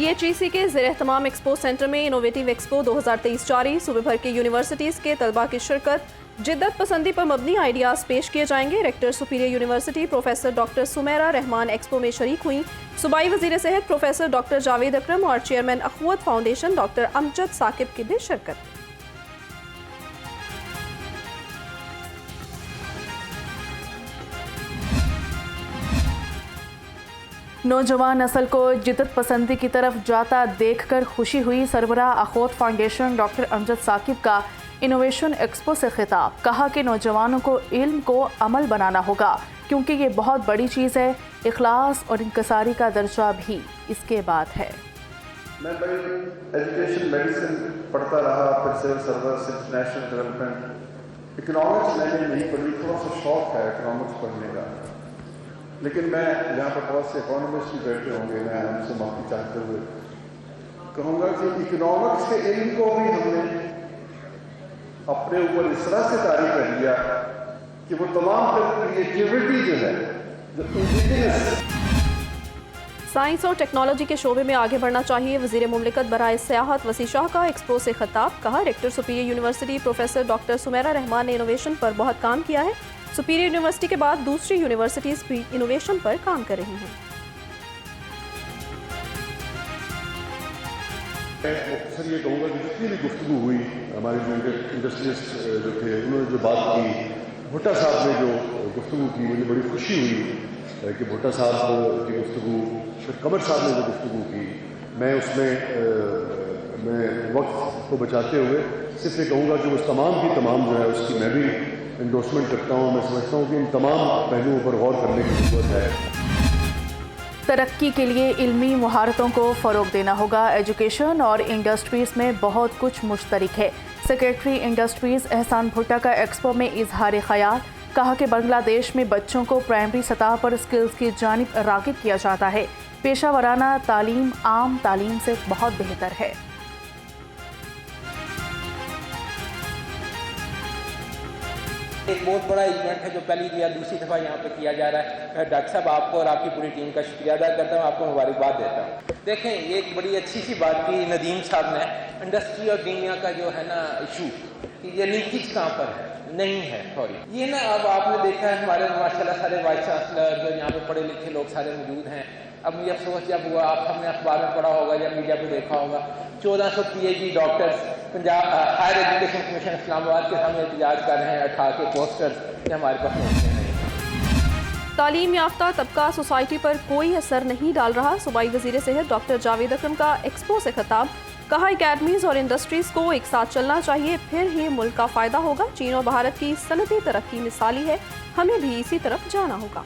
DHEC के ज़ेर-एहतमाम expo centre में innovative expo 2023 जारी। सूबे भर के यूनिवर्सिटीज़ के तलबा की शिरकत। जिद्दत पसंदी पर मबनी आइडियाज़ पेश किए जाएंगे। Rector Superior University professor doctor Sumera Rehman expo में शरीक हुई। सूबाई वज़ीर सेहत प्रोफेसर डॉक्टर जावेद अकरम और chairman Akhuwat foundation doctor Amjad Saqib की भी शिरकत। नौजवान नस्ल को जिद्दत पसंदी की तरफ जाता देखकर खुशी हुई। सरबराह अखवत फाउंडेशन डॉक्टर अमजद साकिब का इनोवेशन एक्सपो से खिताब। कहा कि नौजवानों को इल्म को अमल बनाना होगा क्योंकि ये बहुत बड़ी चीज़ है। इखलास और इंकसारी का दर्जा भी इसके बाद है। मैं भाई एजुकेशन मेडिसिन पढ़ता रहा, फिर civil service, international development, economics मैंने नहीं पढ़ी। थोड़ा सा शौक है इकोनॉमिक्स पढ़ने का, लेकिन मैं यहाँ पर बहुत से इकोनॉमिस्ट भी बैठे होंगे, मैं उनसे माफ़ी चाहते हुए कहूँगा कि इकोनॉमिक्स के इल्म को भी हमने अपने ऊपर इस तरह से तारी कर लिया कि वो तमाम क्रिएटिविटी जो है, जो इंडिजिनस साइंस और टेक्नोलॉजी के शोबे में आगे बढ़ना चाहिए। वज़ीर मुमलिकत बराए सियाहत वसी शाह का एक्सपो से खिताब। कहा, rector Superior University professor doctor Sumera Rehman ने इनोवेशन पर बहुत काम किया है। सुपीरियर यूनिवर्सिटी के बाद दूसरी यूनिवर्सिटीज़ भी इनोवेशन पर काम कर रही हैं। सर ये कहूँगा कि जितनी भी गुफ्तगू हुई, हमारे जो इंडस्ट्रियलिस्ट जो थे उन्होंने जो बात की, भुट्टा साहब ने जो गुफ्तगू की, मुझे बड़ी खुशी हुई कि भुट्टा साहब की गुफ्तगू, फिर कमर साहब ने जो गुफ्तगू की, मैं उसमें मैं वक्त को बचाते हुए सिर्फ ये कहूँगा कि वो तमाम की तमाम जो है उसकी मैं भी इंडोर्समेंट करता हूँ। मैं समझता हूँ कि इन तमाम पहलुओं पर गौर करने की ज़रूरत है। तरक्की के लिए इल्मी महारतों को फ़रोग देना होगा। एजुकेशन और इंडस्ट्रीज़ में बहुत कुछ मुश्तरक है। सेक्रेटरी इंडस्ट्रीज़ एहसान भुट्टा का एक्सपो में इजहार ख्याल। कहा कि बांग्लादेश में बच्चों को प्राइमरी सतह पर स्किल्स की जानिब राग़िब किया जाता है। पेशा वराना तालीम आम तालीम से बहुत बेहतर है। एक बहुत बड़ा इवेंट है जो पहली या दूसरी दफ़ा यहाँ पे किया जा रहा है। मैं डॉक्टर साहब आपको और आपकी पूरी टीम का शुक्रिया अदा करता हूँ, आपको मुबारकबाद देता हूँ। देखें, ये एक बड़ी अच्छी सी बात की नदीम साहब ने, इंडस्ट्री और दुनिया का जो है ना इशू, कि ये लीकेज कहाँ पर है, नहीं है सॉरी। ये ना अब आपने देखा है हमारे माशाल्लाह सारे वाइस चांसलर जो यहाँ पे पढ़े लिखे लोग सारे मौजूद हैं। अब मुझे अफसोस जब हुआ, आप हमने अखबार में पढ़ा होगा या मीडिया पे देखा होगा, 1400 PhD doctors Punjab higher education commission Islamabad के सामने एहतजाज कर रहे हैं, उठा के पोस्टर्स के हमारे पास पहुँचे हैं। तालीम याफ्ता तबका सोसाइटी पर कोई असर नहीं डाल रहा। सूबाई वज़ीर सेहत डॉक्टर जावेद अकरम का एक्सपो से खिताब। कहा, एकेडमीज़ और इंडस्ट्रीज़ को एक साथ चलना चाहिए, फिर ही मुल्क का फ़ायदा होगा। चीन और भारत की सनती तरक्की मिसाली है, हमें भी इसी तरफ जाना होगा।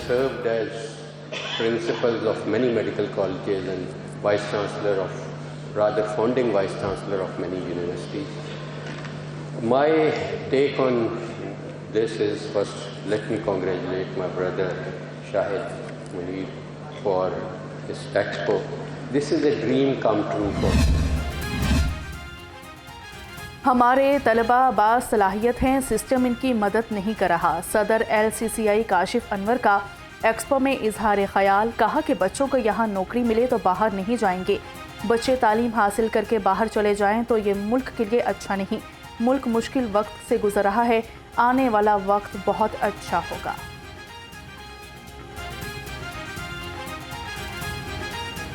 Served as principals of many medical colleges and vice chancellor of, rather founding vice chancellor of many universities. My take on this is, first let me congratulate my brother Shahid Munir for his expo. This is a dream come true for me. हमारे तलबा बासलाहियत हैं, system इनकी मदद नहीं कर रहा। सदर LCCI Kashif Anwar का एक्सपो में इजहार ख्याल। कहा कि बच्चों को यहाँ नौकरी मिले तो बाहर नहीं जाएंगे। बच्चे तालीम हासिल करके बाहर चले जाएं तो ये मुल्क के लिए अच्छा नहीं। मुल्क मुश्किल वक्त से गुजर रहा है, आने वाला वक्त बहुत अच्छा होगा।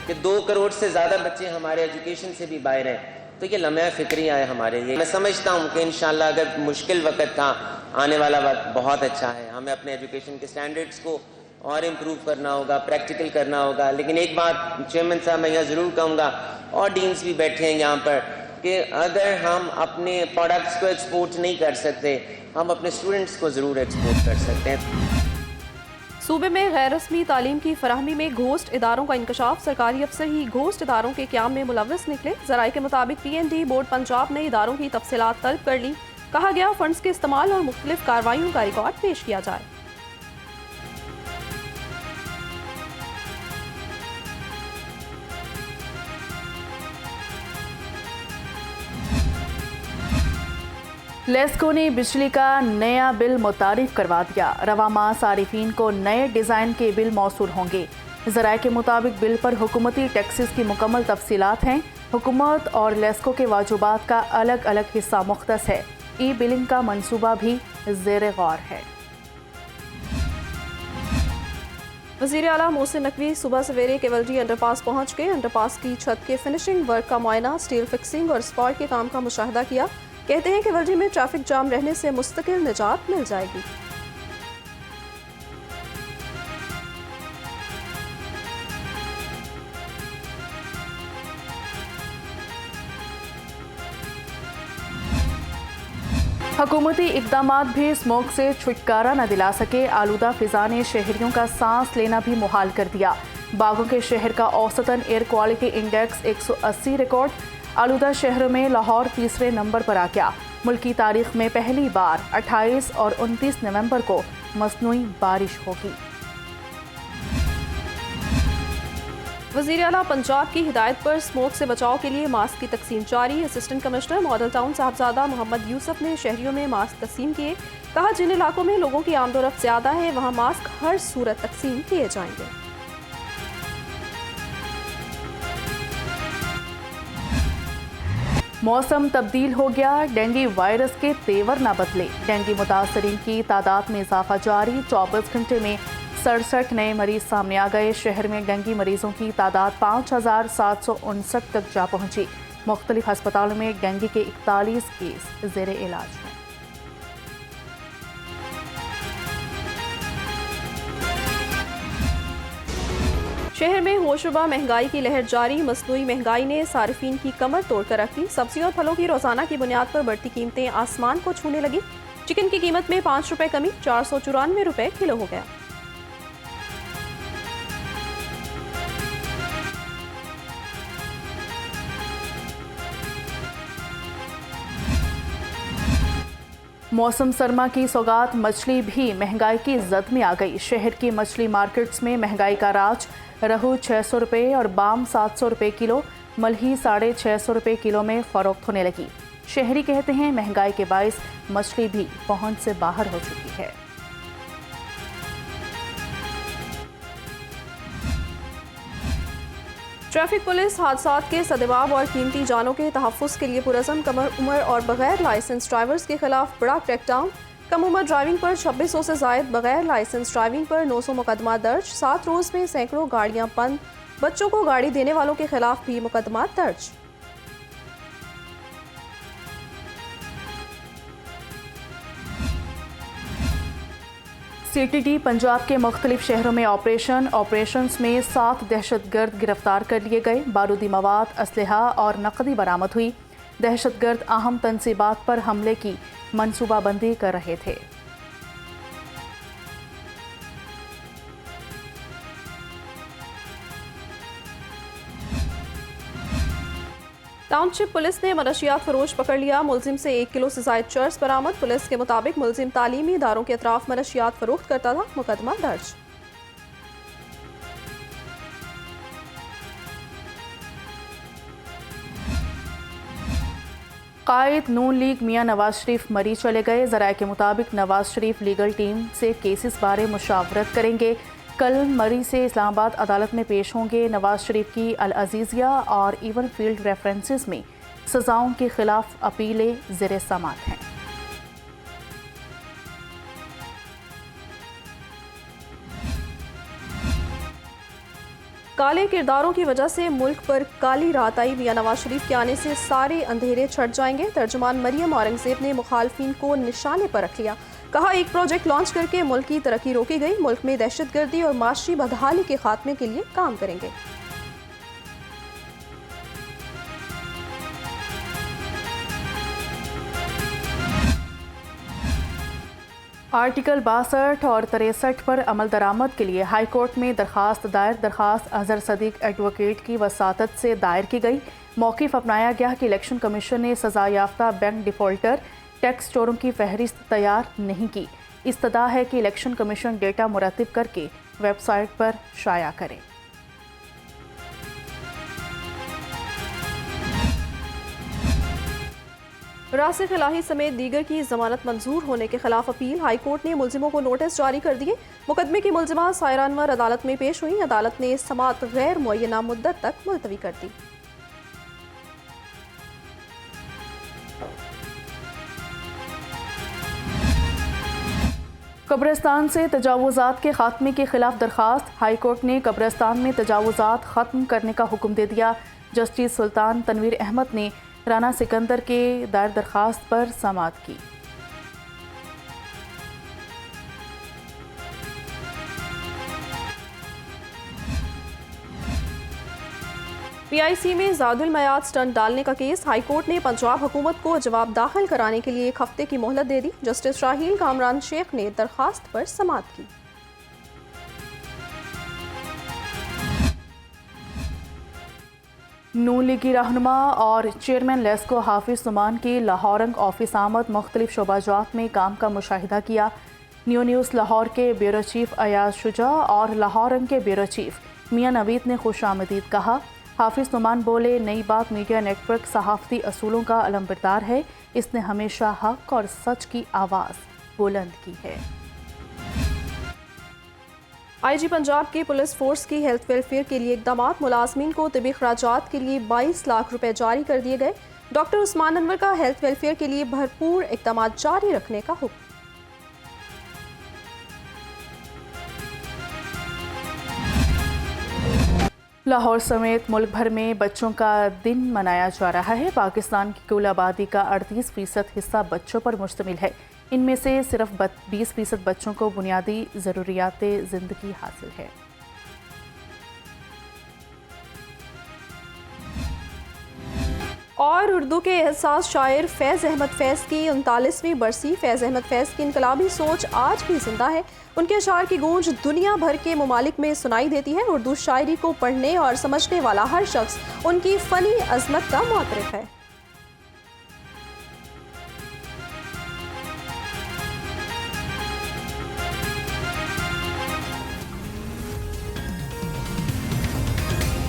कि 2 करोड़ से ज़्यादा बच्चे हमारे एजुकेशन से भी बाहर हैं, तो ये लम्हा फ़िक्री है हमारे लिए। मैं समझता हूँ कि इंशाल्लाह अगर मुश्किल वक्त था, आने वाला वक्त बहुत अच्छा है। हमें अपने एजुकेशन के स्टैंडर्ड्स को और इम्प्रूव करना होगा, प्रैक्टिकल करना होगा। लेकिन एक बात चेयरमैन साहब मैं यहाँ ज़रूर कहूँगा, और डीन्स भी बैठे हैं यहाँ पर, कि अगर हम अपने प्रोडक्ट्स को एक्सपोर्ट नहीं कर सकते, हम अपने स्टूडेंट्स को ज़रूर एक्सपोर्ट कर सकते हैं। सूबे में गैर रस्मी तालीम की फराहमी में घोस्ट इदारों का इंकशाफ। सरकारी अफसर ही घोस्ट इदारों के क़याम में मुलव्वस निकले। ज़राए के मुताबिक PND बोर्ड पंजाब ने इदारों की तफसीलात तलब कर ली। कहा गया फंड्स के इस्तेमाल और मुख्तलिफ कार्रवाइयों का रिकॉर्ड पेश किया जाए। लेस्को ने बिजली का नया बिल मुतारिफ करवा दिया। रवा माह सारिफीन को नए डिज़ाइन के बिल मौसूल होंगे। ज़राए के मुताबिक बिल पर हुकूमती टैक्सेस की मुकम्मल तफसीलात हैं। हुकूमत और लेस्को के वाजुबात का अलग अलग हिस्सा मुख्तस है। ई बिलिंग का मंसूबा भी ज़ेर गौर है। वज़ीर आला मोहसिन नकवी सुबह सवेरे केवलजी अंडरपास पहुंच गए। अंडरपास की छत के फिनिशिंग वर्क का मुआयना, स्टील फिक्सिंग और स्पॉट के काम का मुशाहिदा किया। कहते हैं केवलजी में ट्रैफिक जाम रहने से मुस्तकिल निजात मिल जाएगी। हुकूमती इक़दामात भी स्मोक से छुटकारा न दिला सके। आलूदा फिजा ने शहरियों का सांस लेना भी मुहाल कर दिया। बागों के शहर का औसतन एयर क्वालिटी इंडेक्स 180 रिकॉर्ड। आलूदा शहरों में लाहौर तीसरे नंबर पर आ गया। मुल्की तारीख में पहली बार 28 और 29 नवंबर को मसनूई बारिश होगी। वज़ीर आला पंजाब की हिदायत पर स्मोक से बचाव के लिए मास्क की तकसीम जारी। Assistant commissioner Model Town Sahibzada Muhammad Yusuf ने शहरियों में मास्क तकसीम किए। कहा, जिन इलाकों में लोगों की आमदोरफ्त ज़्यादा है वहाँ मास्क हर सूरत तकसीम किए जाएंगे। मौसम तब्दील हो गया, डेंगू वायरस के तेवर न बदले। डेंगू मुतासरीन की तादाद में इजाफा जारी। 24 घंटे में 67 नए मरीज सामने आ गए। शहर में डेंगू मरीजों की तादाद 5759 तक जा पहुंची। मुख्तलिफ अस्पतालों में डेंगू के 41 केस ज़ेर इलाज हैं। शहर में होशरुबा महंगाई की लहर जारी। मसनूई महंगाई ने सारिफीन की कमर तोड़कर रख दी। सब्जियों और फलों की रोजाना की बुनियाद पर बढ़ती कीमतें आसमान को छूने लगी। चिकन की कीमत में 5 रुपए कमी, 494 रुपए किलो हो गया। मौसम सरमा की सौगात मछली भी महंगाई की जद में आ गई। शहर की मछली मार्केट्स में महंगाई का राज। रहू 600 रुपये और बाम 700 रुपये किलो, मलही 650 रुपये किलो में फरोख्त होने लगी। शहरी कहते हैं महंगाई के बाइस मछली भी पहुंच से बाहर हो चुकी है। ट्रैफिक पुलिस हादसात के सदेबाब और कीमती जानों के तहफ़्फ़ुज़ के लिए पुरज़म कम उम्र और बगैर लाइसेंस ड्राइवर्स के खिलाफ बड़ा क्रैकडाउन। कम उम्र ड्राइविंग पर 2600 से ज़ायद, बगैर लाइसेंस ड्राइविंग पर 900 मुकदमा दर्ज। 7 रोज़ में सैकड़ों गाड़ियां बंद। बच्चों को गाड़ी देने वालों के खिलाफ भी मुकदमा दर्ज। CTD पंजाब के मुख्तलिफ शहरों में ऑपरेशंस में 7 दहशतगर्द गिरफ्तार कर लिए गए। बारूदी मवाद, असलहा और नकदी बरामद हुई। दहशतगर्द अहम तंसीबात पर हमले की मनसूबाबंदी कर रहे थे। टाउनशिप पुलिस ने मनशियात फरोश पकड़ लिया। मुलजिम से 1 किलो से ज़ायद चर्स बरामद। पुलिस के मुताबिक मुलजिम तालीमी इदारों के अतराफ मनशियात फरोख्त करता था। मुकदमा दर्ज। कायद नून लीग मियां नवाज शरीफ मरी चले गए। ज़राए के मुताबिक नवाज शरीफ लीगल टीम से केसेस बारे मुशावरत करेंगे। कल मरी से इस्लामाबाद अदालत में पेश होंगे। नवाज शरीफ की अल अजीज़िया और इवन फील्ड रेफरेंसेस में सजाओं के खिलाफ अपीलें ज़ेर समात हैं। काले किरदारों की वजह से मुल्क पर काली रात आई। मियां नवाज शरीफ के आने से सारे अंधेरे छट जाएंगे। तर्जुमान मरियम औरंगजेब ने मुखालफिन को निशाने पर रख लिया। कहा, एक प्रोजेक्ट लॉन्च करके मुल्क की तरक्की रोकी गई। मुल्क में दहशतगर्दी और माशी बदहाली के खात्मे के लिए काम करेंगे। आर्टिकल 62 और 63 पर अमल दरामद के लिए हाई कोर्ट में दरखास्त दायर। दरखास्त अजहर सदीक एडवोकेट की वसातत से दायर की गई। मौक़िफ़ अपनाया गया कि इलेक्शन कमीशन ने सज़ा याफ्ता बैंक डिफ़ॉल्टर टैक्स चोरों की फहरिस्त तैयार नहीं की। इस्तदा है कि इलेक्शन कमीशन डेटा मुरतब करके वेबसाइट पर शाया करे। विरासत इलाही समेत दीगर की जमानत मंजूर होने के खिलाफ अपील। हाई कोर्ट ने मुलजिमों को नोटिस जारी कर दिए। मुकदमे की मुलजिमा सायरा अनवर अदालत में पेश हुई। अदालत ने समाअत गैर मुअय्यना मुद्दत तक मुलतवी कर दी। कब्रिस्तान से तजावुज़ात के खात्मे के खिलाफ दरखास्त। हाई कोर्ट ने कब्रिस्तान में तजावुज़ात ख़त्म करने का हुक्म दे दिया। जस्टिस सुल्तान तनवीर अहमद ने राना सिकंदर के दायर दरखास्त पर समाअत की। PIC में ज़ादुल मयाद स्टंट डालने का केस। हाई कोर्ट ने पंजाब हुकूमत को जवाब दाखिल कराने के लिए 1 हफ्ते की मोहलत दे दी। जस्टिस शाहील कामरान शेख ने दरखास्त पर समाअत की। नून लीगी रहनुमा और चेयरमैन लेस्को हाफिज नुमान की लाहौरंग ऑफिस आमद। मुख्तलिफ शोबाजात में काम का मुशाहिदा किया। न्यू न्यूज़ लाहौर के ब्यूरो चीफ अयाज शुजा और लाहौरंग के ब्यूरो चीफ मियां नवीद ने खुशामदीद कहा। हाफिज नुमान बोले, नई बात मीडिया नेटवर्क सहाफ़ती असूलों का अलमबरदार है। इसने हमेशा हक और सच की आवाज़ बुलंद की है। IG पंजाब की पुलिस फोर्स की हेल्थ वेलफेयर के लिए इक़दामात। मुलाजमीन को तिबी खर्चात के लिए 22 लाख रुपए जारी कर दिए गए। डॉक्टर उस्मान अनवर का हेल्थ वेलफेयर के लिए भरपूर इक़दामात जारी रखने का हुक्म। लाहौर समेत मुल्क भर में बच्चों का दिन मनाया जा रहा है। पाकिस्तान की कुल आबादी का 38% हिस्सा बच्चों पर मुश्तमिल है। इनमें से सिर्फ 20% बच्चों को बुनियादी ज़रूरियात ज़िंदगी हासिल है। और उर्दू के एहसास शायर फैज़ अहमद फैज़ की 39वीं बरसी। फैज़ अहमद फैज़ की इनकलाबी सोच आज भी जिंदा है। उनके अशार की गूंज दुनिया भर के ममालिक में सुनाई देती है। उर्दू शायरी को पढ़ने और समझने वाला हर शख्स उनकी फ़नी अज़मत का मुअतरिफ़ है।